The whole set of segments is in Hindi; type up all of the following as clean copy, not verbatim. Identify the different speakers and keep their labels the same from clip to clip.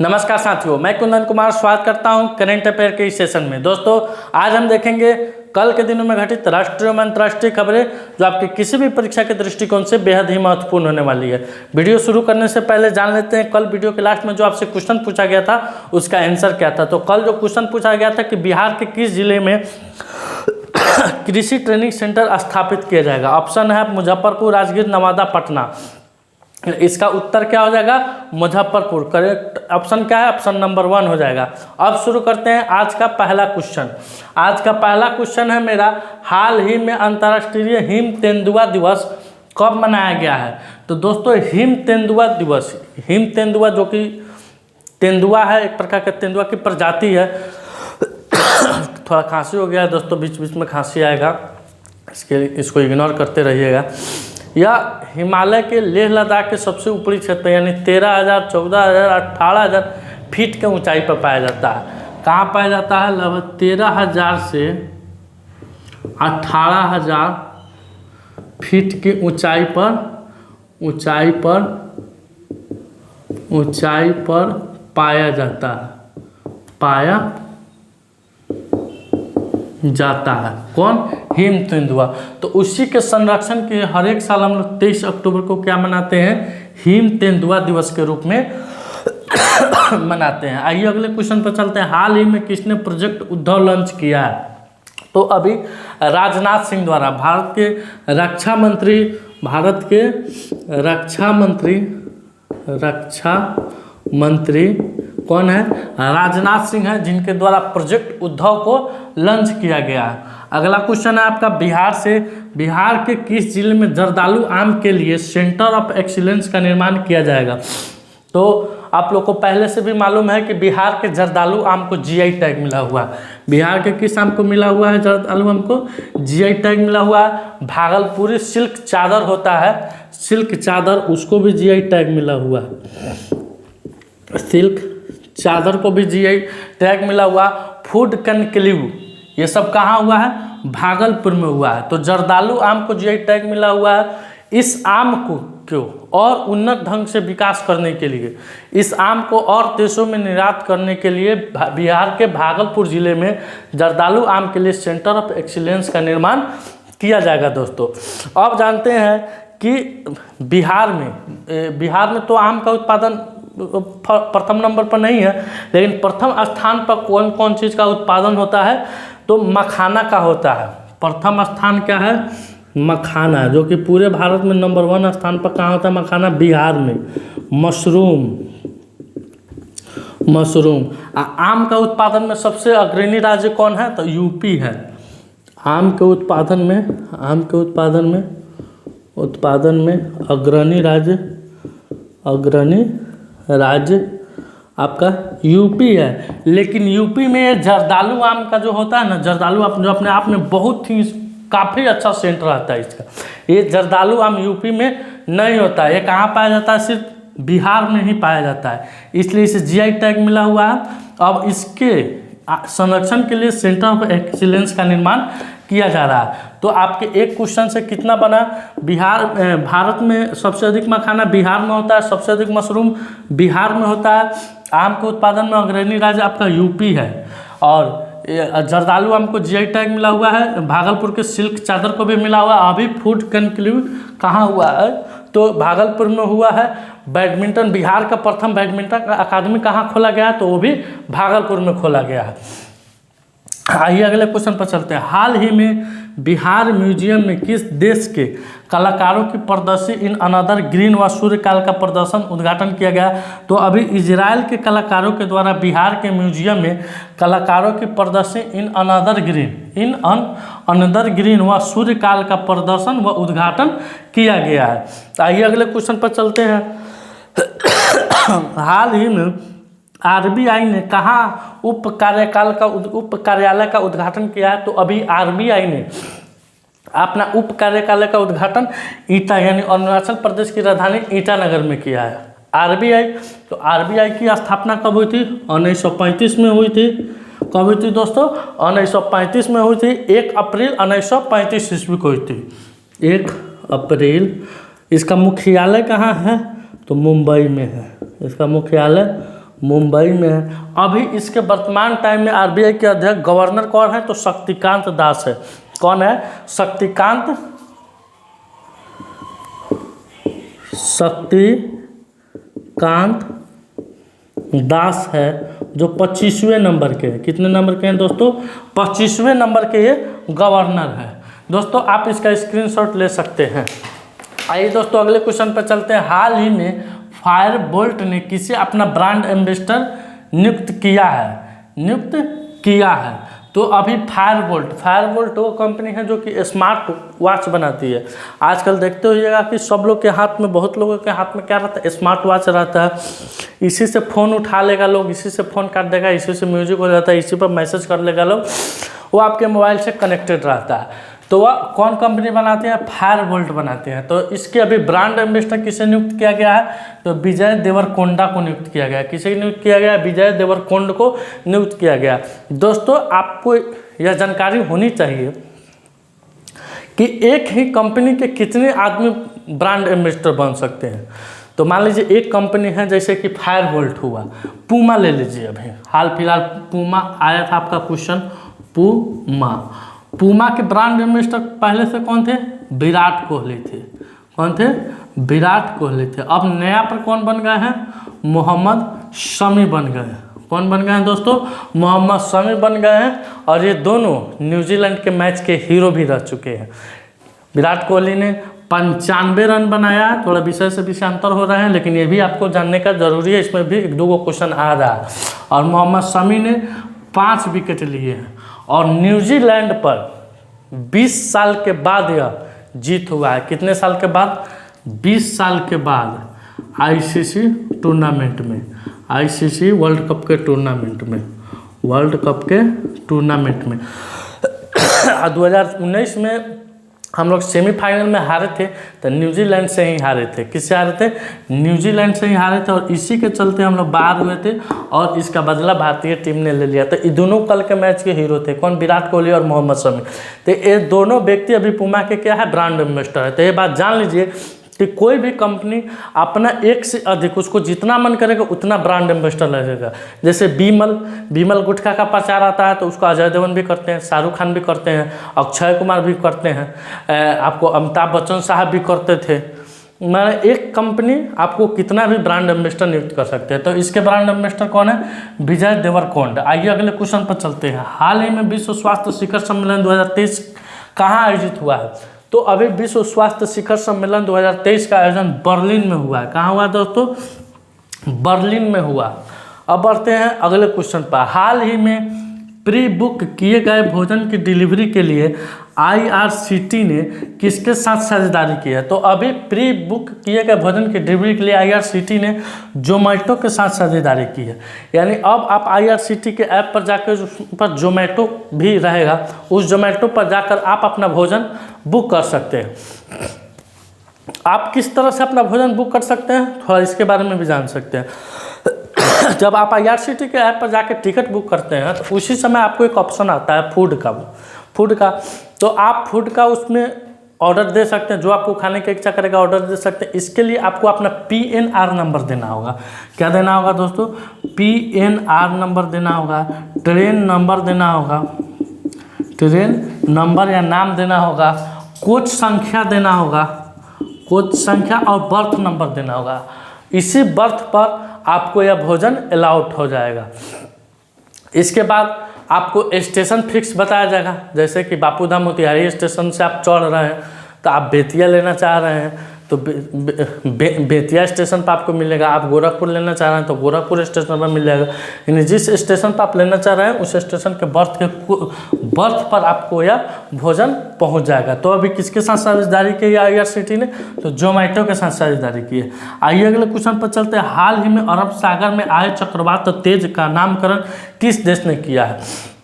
Speaker 1: नमस्कार साथियों, मैं कुंदन कुमार स्वागत करता हूं करंट अफेयर के इस सेशन में। दोस्तों, आज हम देखेंगे कल के दिनों में घटित राष्ट्रीय और अंतर्राष्ट्रीय खबरें जो आपके किसी भी परीक्षा के दृष्टिकोण से बेहद ही महत्वपूर्ण होने वाली है। वीडियो शुरू करने से पहले जान लेते हैं कल वीडियो के लास्ट में जो आपसे क्वेश्चन पूछा गया था उसका आंसर क्या था। तो कल जो क्वेश्चन पूछा गया था कि बिहार के किस जिले में कृषि ट्रेनिंग सेंटर स्थापित किया जाएगा। ऑप्शन है मुजफ्फरपुर, राजगीर, नवादा, पटना। इसका उत्तर क्या हो जाएगा? मुजफ्फरपुर। करेक्ट ऑप्शन क्या है? ऑप्शन नंबर 1 हो जाएगा। अब शुरू करते हैं आज का पहला क्वेश्चन। आज का पहला क्वेश्चन है मेरा, हाल ही में अंतर्राष्ट्रीय हिम तेंदुआ दिवस कब मनाया गया है? तो दोस्तों, हिम तेंदुआ दिवस, हिम तेंदुआ जो कि तेंदुआ है, एक प्रकार का तेंदुआ की प्रजाति है। थोड़ा खांसी हो गया है दोस्तों, बीच बीच में खांसी आएगा, इसको इग्नोर करते रहिएगा। यह हिमालय के लेह लद्दाख के सबसे ऊपरी क्षेत्र यानी 13,000, 14,000, 18,000 फीट के ऊंचाई पर पाया जाता है। कहाँ पाया जाता है? लगभग 13,000 से 18,000 फीट की ऊंचाई पर पाया जाता है। कौन? हिम तेंदुआ। तो उसी के संरक्षण के हर एक साल हम लोग 23 अक्टूबर को क्या मनाते हैं? हिम तेंदुआ दिवस के रूप में मनाते हैं। आइए अगले क्वेश्चन पर चलते हैं। हाल ही में किसने प्रोजेक्ट उद्धव लॉन्च किया है? तो अभी राजनाथ सिंह द्वारा भारत के रक्षा मंत्री कौन है? राजनाथ सिंह है, जिनके द्वारा प्रोजेक्ट उद्धव को लॉन्च किया गया है। अगला क्वेश्चन है आपका, बिहार के किस जिले में जर्दालू आम के लिए सेंटर ऑफ एक्सीलेंस का निर्माण किया जाएगा? तो आप लोग को पहले से भी मालूम है कि बिहार के जर्दालू आम को जीआई टैग मिला हुआ है। बिहार के किस आम को मिला हुआ है? जर्दालू आम को जीआई टैग मिला हुआ है। भागलपुरी सिल्क चादर होता है, सिल्क चादर, उसको भी जीआई टैग मिला हुआ है। सिल्क चादर को भी जीआई टैग मिला हुआ। फूड कनक्लेव, ये सब कहाँ हुआ है? भागलपुर में हुआ है। तो जर्दालू आम को जीआई टैग मिला हुआ है। इस आम को और उन्नत ढंग से विकास करने के लिए, इस आम को और देशों में निर्यात करने के लिए बिहार के भागलपुर जिले में जर्दालू आम के लिए सेंटर ऑफ एक्सीलेंस का निर्माण किया जाएगा। दोस्तों, अब जानते हैं कि बिहार में तो आम का उत्पादन प्रथम नंबर पर नहीं है, लेकिन प्रथम स्थान पर कौन कौन चीज़ का उत्पादन होता है? तो मखाना का होता है। प्रथम स्थान क्या है? मखाना, जो कि पूरे भारत में नंबर 1 स्थान पर कहाँ होता है? मखाना। बिहार में मशरूम। आम का उत्पादन में सबसे अग्रणी राज्य कौन है? तो यूपी है। आम के उत्पादन में अग्रणी राज्य आपका यूपी है। लेकिन यूपी में जर्दालू आम का जो होता है ना, जर्दालू आम जो अपने आप में बहुत ही काफ़ी अच्छा सेंटर रहता है इसका। ये जर्दालू आम यूपी में नहीं होता है। ये कहाँ पाया जाता है? सिर्फ बिहार में ही पाया जाता है, इसलिए इसे जीआई टैग मिला हुआ है। अब इसके संरक्षण के लिए सेंटर ऑफ एक्सीलेंस का निर्माण किया जा रहा है। तो आपके एक क्वेश्चन से कितना बना? भारत में सबसे अधिक मखाना बिहार में होता है, सबसे अधिक मशरूम बिहार में होता है। आम के उत्पादन में अग्रणी राज्य आपका यूपी है, और जर्दालू आम को जीआई टैग मिला हुआ है। भागलपुर के सिल्क चादर को भी मिला हुआ है। अभी फूड कनक्लेव कहाँ हुआ है? तो भागलपुर में हुआ है। बैडमिंटन, बिहार का प्रथम बैडमिंटन अकादमी कहाँ खोला गया है? तो वो भी भागलपुर में खोला गया है। आइए अगले क्वेश्चन पर चलते हैं। हाल ही में बिहार म्यूजियम में किस देश के कलाकारों की प्रदर्शनी इन अनदर ग्रीन व सूर्यकाल का प्रदर्शन उद्घाटन किया गया? तो अभी इजराइल के कलाकारों के द्वारा बिहार के म्यूजियम में कलाकारों की प्रदर्शनी इन अनदर ग्रीन व सूर्यकाल का प्रदर्शन व उद्घाटन किया गया है। आइए अगले क्वेश्चन पर चलते हैं। हाल ही में आरबीआई ने कहाँ उप कार्यालय का उद्घाटन किया है? तो अभी आरबीआई ने अपना उप कार्यालय का उद्घाटन ईटा यानी अरुणाचल प्रदेश की राजधानी ईटानगर में किया है। आरबीआई, तो आरबीआई की स्थापना कब हुई थी? 1935 में हुई थी। कब हुई थी दोस्तों? 1935 में हुई थी। 1 अप्रैल 1935 ईस्वी को हुई थी। 1 अप्रैल। इसका मुख्यालय कहाँ है? तो मुंबई में है। इसका मुख्यालय मुंबई में है। अभी इसके वर्तमान टाइम में आरबीआई के अध्यक्ष गवर्नर कौन है? तो शक्तिकांत दास है। कौन है? शक्तिकांत दास है, जो 25वें नंबर के हैं। कितने नंबर के हैं दोस्तों? 25वें नंबर के ये गवर्नर है। दोस्तों आप इसका स्क्रीनशॉट ले सकते हैं। आइए दोस्तों अगले क्वेश्चन पर चलते हैं। हाल ही में फायरबोल्ट ने किसे अपना ब्रांड एम्बेसडर नियुक्त किया है? तो अभी फायरबोल्ट वो कंपनी है जो कि स्मार्ट वॉच बनाती है। आजकल देखते होइएगा कि सब लोग के हाथ में, बहुत लोगों के हाथ में क्या रहता है? स्मार्ट वॉच रहता है। इसी से फ़ोन उठा लेगा लोग, इसी से फ़ोन कर देगा, इसी से म्यूजिक हो जाता है, इसी पर मैसेज कर लेगा लोग, वो आपके मोबाइल से कनेक्टेड रहता है। तो वह कौन कंपनी बनाती है? फायरबोल्ट बनाते हैं। तो इसके अभी ब्रांड एम्बेसडर किसे नियुक्त किया गया है? तो विजय देवरकोंडा को नियुक्त किया गया है। किसे नियुक्त किया गया? विजय देवरकोंडा को नियुक्त किया गया। दोस्तों आपको यह जानकारी होनी चाहिए कि एक ही कंपनी के कितने आदमी ब्रांड एम्बेसडर बन सकते हैं। तो मान लीजिए एक कंपनी है, जैसे कि फायरबोल्ट हुआ, पूमा ले लीजिए। अभी हाल फिलहाल पूमा आया था आपका क्वेश्चन, पूमा के ब्रांड एम्बेसडर पहले से कौन थे? विराट कोहली थे। कौन थे? विराट कोहली थे। अब नया पर कौन बन गए हैं? मोहम्मद शमी बन गए हैं। कौन बन गए हैं दोस्तों? मोहम्मद शमी बन गए हैं। और ये दोनों न्यूजीलैंड के मैच के हीरो भी रह चुके हैं। विराट कोहली ने 95 रन बनाया। थोड़ा विषय से विषय अंतर हो रहे हैं, लेकिन ये भी आपको जानने का जरूरी है, इसमें भी 1-2 क्वेश्चन आ रहा है। और मोहम्मद शमी ने 5 विकेट लिए हैं। और न्यूजीलैंड पर 20 साल के बाद यह जीत हुआ है। कितने साल के बाद? 20 साल के बाद आईसीसी टूर्नामेंट में, आईसीसी वर्ल्ड कप के टूर्नामेंट में 2019 में हम लोग सेमीफाइनल में हारे थे, तो न्यूजीलैंड से ही हारे थे। किससे हारे थे? न्यूजीलैंड से ही हारे थे। और इसी के चलते हम लोग बाहर हुए थे, और इसका बदला भारतीय टीम ने ले लिया। तो ये दोनों कल के मैच के हीरो थे। कौन? विराट कोहली और मोहम्मद शमी। तो ये दोनों व्यक्ति अभी पूमा के क्या है? ब्रांड एम्बेसडर है। तो ये बात जान लीजिए कि कोई भी कंपनी अपना एक से अधिक, उसको जितना मन करेगा उतना ब्रांड एम्बेसडर लगेगा। जैसे बीमल गुटखा का प्रचार आता है, तो उसको अजय देवगन भी करते हैं, शाहरुख खान भी करते हैं, अक्षय कुमार भी करते हैं, आपको अमिताभ बच्चन साहब भी करते थे। मैंने एक कंपनी आपको कितना भी ब्रांड एम्बेसडर नियुक्त कर सकते हैं। तो इसके ब्रांड एम्बेसडर कौन है? विजय देवरकोंडा। आइए अगले क्वेश्चन पर चलते हैं। हाल ही में विश्व स्वास्थ्य शिखर सम्मेलन 2023 कहाँ आयोजित हुआ है? तो अभी विश्व स्वास्थ्य शिखर सम्मेलन 2023 का आयोजन बर्लिन में हुआ है। कहाँ हुआ दोस्तों? बर्लिन में हुआ। अब बढ़ते हैं अगले क्वेश्चन पर। हाल ही में प्री बुक किए गए भोजन की डिलीवरी के लिए आईआरसीटी ने किसके साथ साझेदारी की है? तो अभी प्री बुक किए गए भोजन की डिलीवरी के लिए आईआरसीटी ने जोमेटो के साथ साझेदारी की है। यानी अब आप आईआरसीटी के ऐप पर जाकर, उस पर जोमेटो भी रहेगा, उस जोमेटो पर जाकर आप अपना भोजन बुक कर सकते हैं। आप किस तरह से अपना भोजन बुक कर सकते हैं, थोड़ा इसके बारे में भी जान सकते हैं। जब आप आईआरसीटी के ऐप पर जाकर टिकट बुक करते हैं, तो उसी समय आपको एक ऑप्शन आता है फूड का। तो आप फूड का उसमें ऑर्डर दे सकते हैं, जो आपको खाने की इच्छा करेगा ऑर्डर दे सकते हैं। इसके लिए आपको अपना PNR नंबर देना होगा। क्या देना होगा दोस्तों? PNR नंबर देना होगा, ट्रेन नंबर देना होगा, ट्रेन नंबर या नाम देना होगा, कोच संख्या देना होगा, कोच संख्या और बर्थ नंबर देना होगा। इसी बर्थ पर आपको यह भोजन अलाउड हो जाएगा। इसके बाद आपको स्टेशन फिक्स बताया जाएगा। जैसे कि बापूधाम मोतिहारी स्टेशन से आप चढ़ रहे हैं, तो आप बेतिया लेना चाह रहे हैं तो बेतिया स्टेशन पर आपको मिलेगा। आप गोरखपुर लेना चाह रहे हैं तो गोरखपुर स्टेशन पर मिल जाएगा। यानी जिस स्टेशन पर आप लेना चाह रहे हैं उस स्टेशन के बर्थ पर आपको यह भोजन पहुंच जाएगा। तो अभी किसके साथ साझेदारी की है आईआरसीटी ने? तो जोमेटो के साथ साझेदारी की है। आइए अगले क्वेश्चन पर चलते हैं। हाल ही में अरब सागर में आए चक्रवात तेज का नामकरण किस देश ने किया है?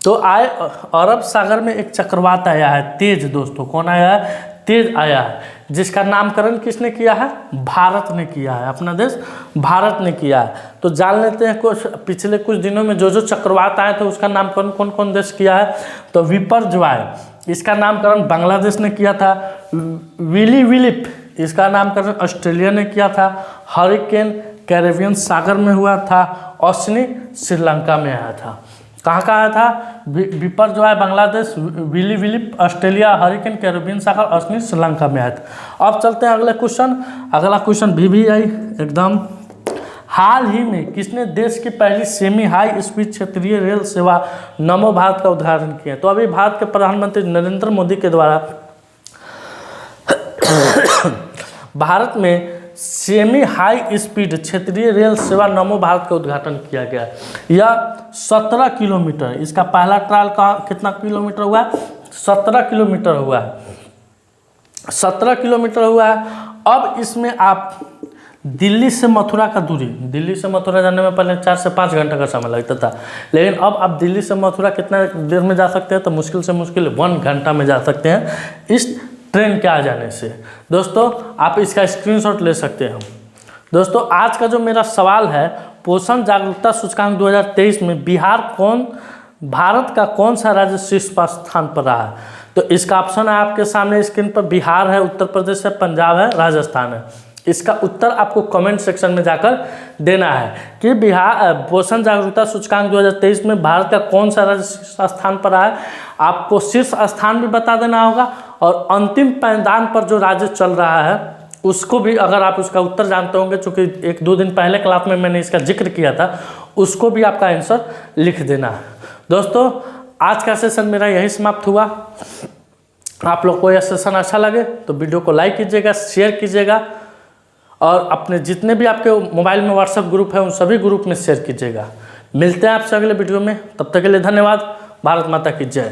Speaker 1: तो अरब सागर में एक चक्रवात आया है तेज। दोस्तों कौन आया है? तेज आया है, जिसका नामकरण किसने किया है? भारत ने किया है। अपना देश भारत ने किया है। तो जान लेते हैं पिछले कुछ दिनों में जो चक्रवात आए थे उसका नामकरण कौन कौन देश किया है? तो विपर्जॉय, इसका नामकरण बांग्लादेश ने किया था। विली विलिप, इसका नामकरण ऑस्ट्रेलिया ने किया था। हरिकेन कैरेबियन सागर में हुआ था। ओशनी श्रीलंका में आया था। कहाँ का आया था? विपर जो है Bangladesh, willy willy Australia, hurricane Caribbean सागर, ओशनी श्रीलंका में आया था। अब चलते हैं अगले क्वेश्चन। अगला क्वेश्चन VVI एकदम। हाल ही में किसने देश की पहली सेमी हाई स्पीड क्षेत्रीय रेल सेवा नमो भारत का उद्घाटन किया? तो अभी भारत के प्रधानमंत्री नरेंद्र मोदी के द्वारा भारत में सेमी हाई स्पीड क्षेत्रीय रेल सेवा नमो भारत का उद्घाटन किया गया। यह 17 किलोमीटर, इसका पहला ट्रायल का कितना किलोमीटर हुआ है? 17 किलोमीटर हुआ है। 17 किलोमीटर हुआ है। अब इसमें आप दिल्ली से मथुरा का दूरी, दिल्ली से मथुरा जाने में पहले 4 से 5 घंटे का समय लगता था, लेकिन अब आप दिल्ली से मथुरा कितना देर में जा सकते हैं? तो मुश्किल से मुश्किल 1 घंटा में जा सकते हैं इस ट्रेन के आ जाने से। दोस्तों आप इसका स्क्रीनशॉट ले सकते हैं। दोस्तों आज का जो मेरा सवाल है, पोषण जागरूकता सूचकांक 2023 में भारत का कौन सा राज्य शीर्ष स्थान पर रहा है? तो इसका ऑप्शन है आपके सामने स्क्रीन पर। बिहार है, उत्तर प्रदेश है, पंजाब है, राजस्थान है। इसका उत्तर आपको कमेंट सेक्शन में जाकर देना है कि पोषण जागरूकता सूचकांक 2023 में भारत का कौन सा राज्य शीर्ष स्थान पर रहा है। आपको शीर्ष स्थान भी बता देना होगा और अंतिम पायदान पर जो राज्य चल रहा है उसको भी, अगर आप उसका उत्तर जानते होंगे, चूँकि 1-2 दिन पहले क्लास में मैंने इसका जिक्र किया था, उसको भी आपका आंसर लिख देना है। दोस्तों आज का सेशन मेरा यही समाप्त हुआ। आप लोग को यह सेशन अच्छा लगे तो वीडियो को लाइक कीजिएगा, शेयर कीजिएगा और अपने जितने भी आपके मोबाइल में व्हाट्सएप ग्रुप है उन सभी ग्रुप में शेयर कीजिएगा। मिलते हैं आपसे अगले वीडियो में, तब तक के लिए धन्यवाद। भारत माता की जय।